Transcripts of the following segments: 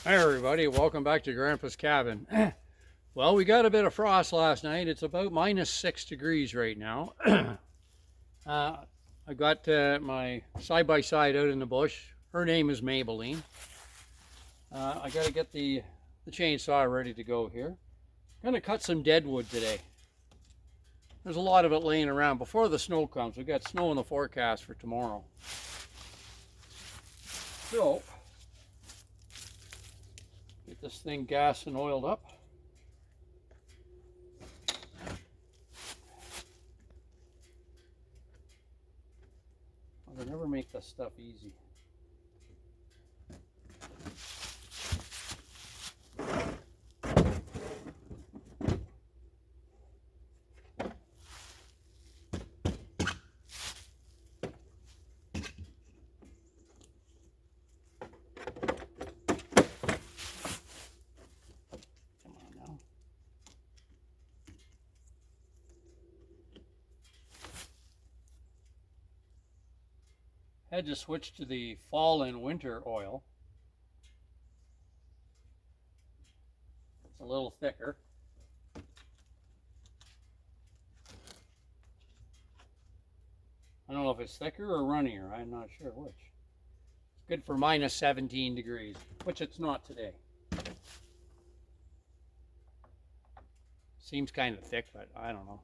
Hi everybody, welcome back to Grandpa's cabin. Well, we got a bit of frost last night. It's about -6 degrees right now. I got my side-by-side out in the bush. Her name is Maybelline. I got to get the chainsaw ready to go here. I'm going to cut some dead wood today. There's a lot of it laying around before the snow comes. We got snow in the forecast for tomorrow. So, get this thing gas and oiled up. They never make this stuff easy. Come on now. Had to switch to the fall and winter oil. It's a little thicker. I don't know if it's thicker or runnier. I'm not sure which. It's good for -17 degrees, which it's not today. Seems kind of thick, but I don't know.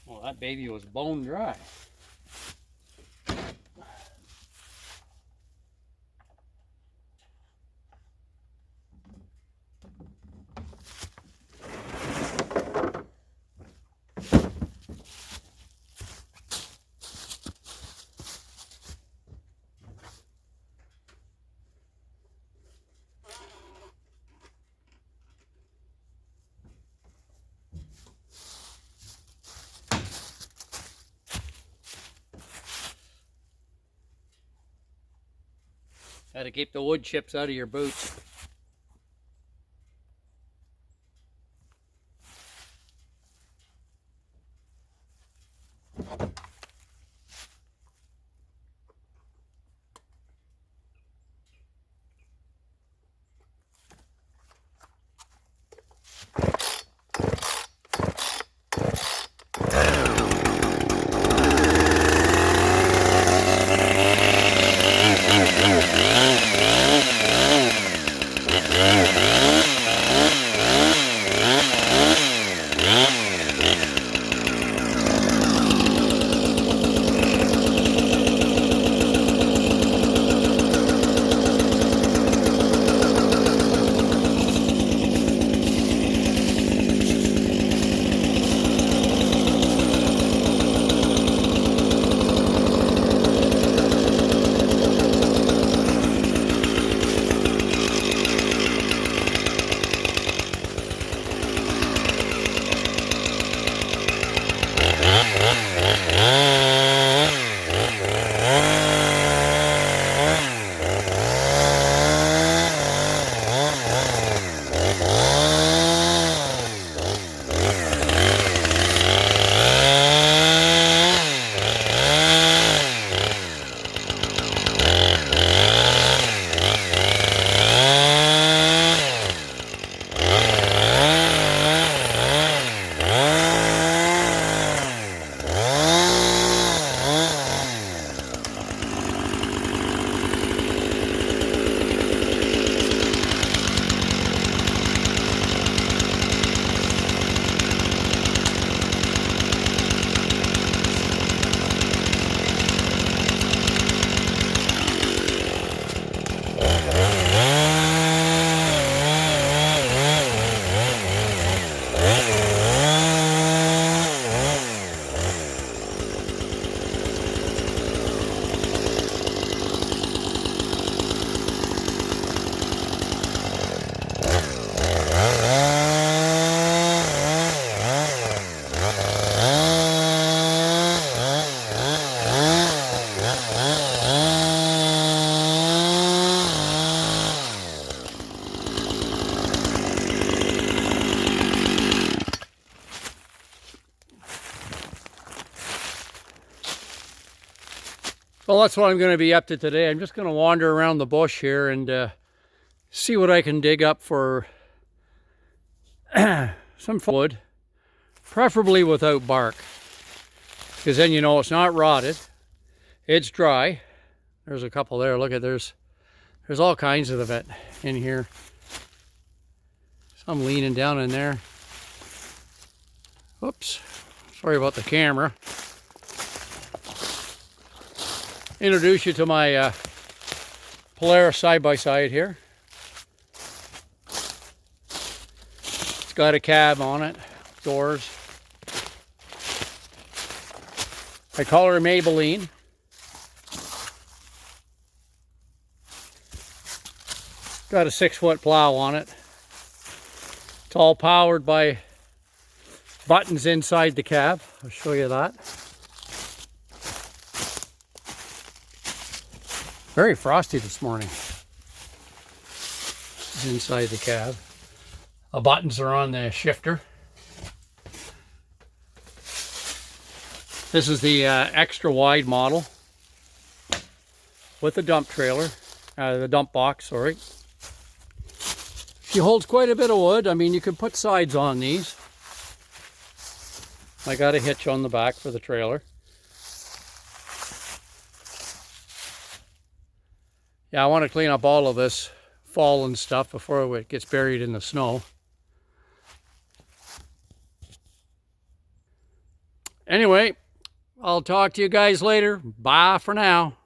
Well, that baby was bone dry. Got to keep the wood chips out of your boots. Well, that's what I'm going to be up to today. I'm just going to wander around the bush here and see what I can dig up for some wood, preferably without bark, because then you know it's not rotted, it's dry. There's a couple there. Look at, there's all kinds of it in here. Some leaning down in there. Oops, sorry about the camera. Introduce you to my Polaris side-by-side here. It's got a cab on it, doors. I call her Maybelline. Got a 6-foot plow on it. It's all powered by buttons inside the cab. I'll show you that. Very frosty this morning. It's inside the cab. The buttons are on the shifter. This is the extra wide model with the dump trailer, the dump box, sorry. She holds quite a bit of wood. I mean, you could put sides on these. I got a hitch on the back for the trailer. Yeah, I want to clean up all of this fallen stuff before it gets buried in the snow. Anyway, I'll talk to you guys later. Bye for now.